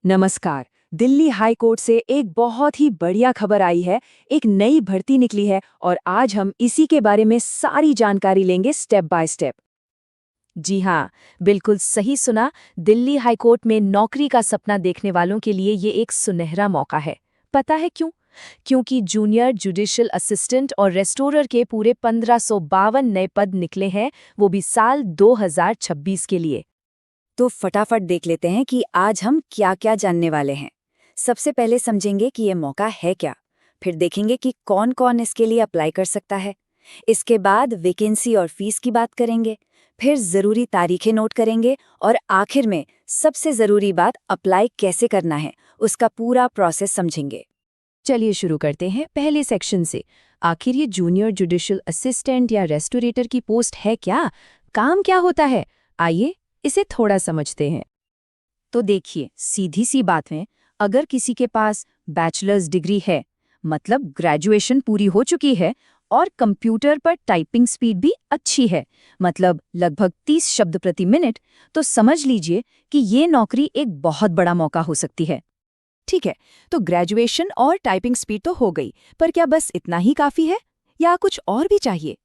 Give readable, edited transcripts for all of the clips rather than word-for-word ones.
नमस्कार। Delhi high court से एक बहुत ही बढ़िया खबर आई है। एक नई भर्ती निकली है और आज हम इसी के बारे में सारी जानकारी लेंगे स्टेप बाय स्टेप। जी हाँ, बिल्कुल सही सुना। दिल्ली हाई कोर्ट में नौकरी का सपना देखने वालों के लिए ये एक सुनहरा मौका है। पता है क्यों? क्योंकि जूनियर जुडिशियल असिस्टेंट और रेस्टोरर के पूरे 1552 नए पद निकले हैं, वो भी साल 2026 के लिए। तो फटाफट देख लेते हैं कि आज हम क्या क्या जानने वाले हैं। सबसे पहले समझेंगे कि ये मौका है क्या, फिर देखेंगे कि कौन कौन इसके लिए अप्लाई कर सकता है। इसके बाद वैकेंसी और फीस की बात करेंगे, फिर ज़रूरी तारीखें नोट करेंगे और आखिर में सबसे ज़रूरी बात अप्लाई कैसे करना है, उसका पूरा प्रोसेस समझेंगे। चलिए शुरू करते हैं पहले सेक्शन से। आखिर ये जूनियर जुडिशियल असिस्टेंट या रेस्टोरेटर की पोस्ट है क्या? काम क्या होता है? आइए इसे थोड़ा समझते हैं। तो देखिए, सीधी सी बात है, अगर किसी के पास बैचलर्स डिग्री है, मतलब ग्रेजुएशन पूरी हो चुकी है, और कंप्यूटर पर टाइपिंग स्पीड भी अच्छी है, मतलब लगभग 30 शब्द प्रति मिनट, तो समझ लीजिए कि ये नौकरी एक बहुत बड़ा मौका हो सकती है। ठीक है, तो ग्रेजुएशन और टाइपिंग स्पीड तो हो गई, पर क्या बस इतना ही काफी है या कुछ और भी चाहिए?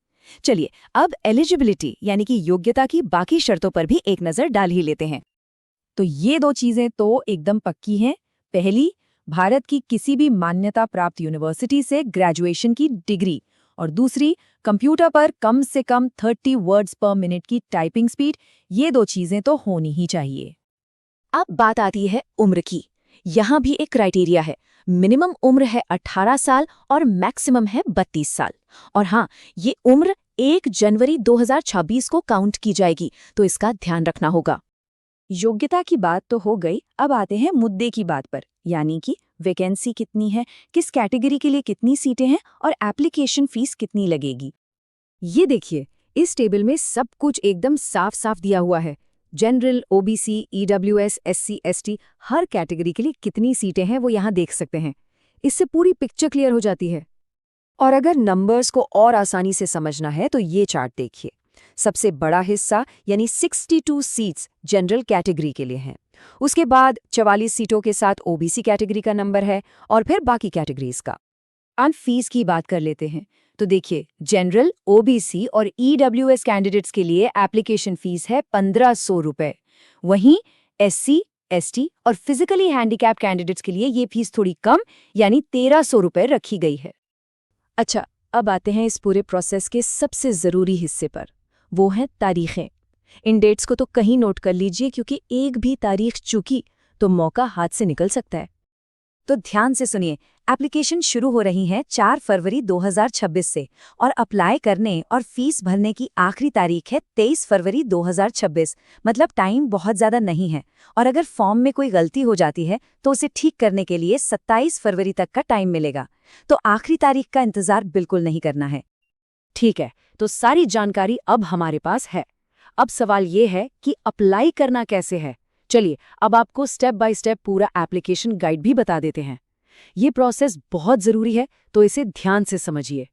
चलिए, अब एलिजिबिलिटी यानी कि योग्यता की बाकी शर्तों पर भी एक नजर डाल ही लेते हैं। तो ये दो चीजें तो एकदम पक्की हैं। पहली, भारत की किसी भी मान्यता प्राप्त यूनिवर्सिटी से ग्रेजुएशन की डिग्री, और दूसरी, कंप्यूटर पर कम से कम 30 वर्ड्स पर मिनट की टाइपिंग स्पीड। ये दो चीजें तो होनी ही चाहिए। अब बात आती है उम्र की। यहाँ भी एक क्राइटेरिया है। मिनिमम उम्र है 18 साल और मैक्सिमम है 32 साल। और हाँ, ये उम्र 1 जनवरी 2026 को काउंट की जाएगी, तो इसका ध्यान रखना होगा। योग्यता की बात तो हो गई, अब आते हैं मुद्दे की बात पर, यानी कि वैकेंसी कितनी है, किस कैटेगरी के लिए कितनी सीटें हैं और एप्लीकेशन फीस कितनी लगेगी। ये देखिए, इस टेबल में सब कुछ एकदम साफ साफ दिया हुआ है। General, OBC, EWS, SC, ST, हर कैटेगरी के लिए कितनी सीटें हैं वो यहाँ देख सकते हैं। इससे पूरी पिक्चर क्लियर हो जाती है। और अगर नंबर्स को और आसानी से समझना है तो ये चार्ट देखिए। सबसे बड़ा हिस्सा यानी 62 सीट्स जनरल कैटेगरी के लिए हैं। उसके बाद 44 सीटों के साथ ओबीसी कैटेगरी का नंबर है, और फिर बाकी कैटेगरीज का। अब फीस की बात कर लेते हैं। तो देखिए, जनरल, ओबीसी और ईडब्ल्यूएस कैंडिडेट्स के लिए एप्लीकेशन फीस है 1500 रुपए। वहीं एससी, एसटी और फिजिकली हैंडीकैप कैंडिडेट्स के लिए ये फीस थोड़ी कम यानी 1300 रुपए रखी गई है। अच्छा, अब आते हैं इस पूरे प्रोसेस के सबसे ज़रूरी हिस्से पर, वो हैं तारीखें। इन डेट्स को तो कहीं नोट कर लीजिए, क्योंकि एक भी तारीख चूकी तो मौका हाथ से निकल सकता है। तो ध्यान से सुनिए, एप्लीकेशन शुरू हो रही है 4 फरवरी 2026 से, और अप्लाई करने और फीस भरने की आखिरी तारीख है 23 फरवरी 2026। मतलब टाइम बहुत ज़्यादा नहीं है, और अगर फॉर्म में कोई गलती हो जाती है तो उसे ठीक करने के लिए 27 फरवरी तक का टाइम मिलेगा। तो आखिरी तारीख का इंतज़ार बिल्कुल नहीं करना है। ठीक है, तो सारी जानकारी अब हमारे पास है। अब सवाल ये है कि अप्लाई करना कैसे है। चलिए, अब आपको स्टेप बाय स्टेप पूरा एप्लीकेशन गाइड भी बता देते हैं। ये प्रोसेस बहुत ज़रूरी है, तो इसे ध्यान से समझिए।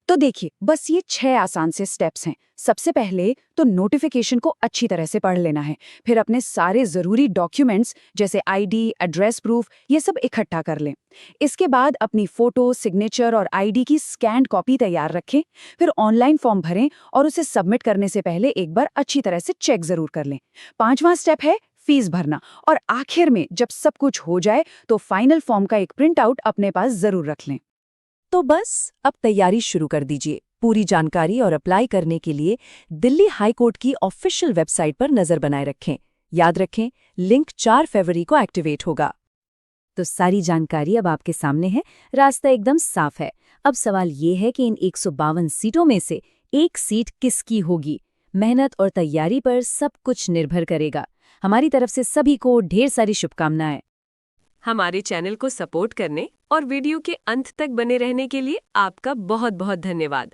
तो देखिए, बस ये 6 आसान से स्टेप्स हैं। सबसे पहले तो नोटिफिकेशन को अच्छी तरह से पढ़ लेना है। फिर अपने सारे ज़रूरी डॉक्यूमेंट्स जैसे आईडी, एड्रेस प्रूफ, ये सब इकट्ठा कर लें। इसके बाद अपनी फ़ोटो, सिग्नेचर और आईडी की स्कैन्ड कॉपी तैयार रखें। फिर ऑनलाइन फॉर्म भरें और उसे सबमिट करने से पहले एक बार अच्छी तरह से चेक ज़रूर कर लें। 5वां स्टेप है फीस भरना, और आखिर में जब सब कुछ हो जाए तो फाइनल फॉर्म का एक प्रिंट आउट अपने पास ज़रूर रख लें। तो बस अब तैयारी शुरू कर दीजिए। पूरी जानकारी और अप्लाई करने के लिए दिल्ली हाई कोर्ट की ऑफिशियल वेबसाइट पर नजर बनाए रखें। याद रखें, लिंक 4 फरवरी को एक्टिवेट होगा। तो सारी जानकारी अब आपके सामने है, रास्ता एकदम साफ है। अब सवाल ये है कि इन 152 सीटों में से एक सीट किसकी होगी। मेहनत और तैयारी पर सब कुछ निर्भर करेगा। हमारी तरफ से सभी को ढेर सारी शुभकामनाएं। हमारे चैनल को सपोर्ट करने और वीडियो के अंत तक बने रहने के लिए आपका बहुत बहुत धन्यवाद।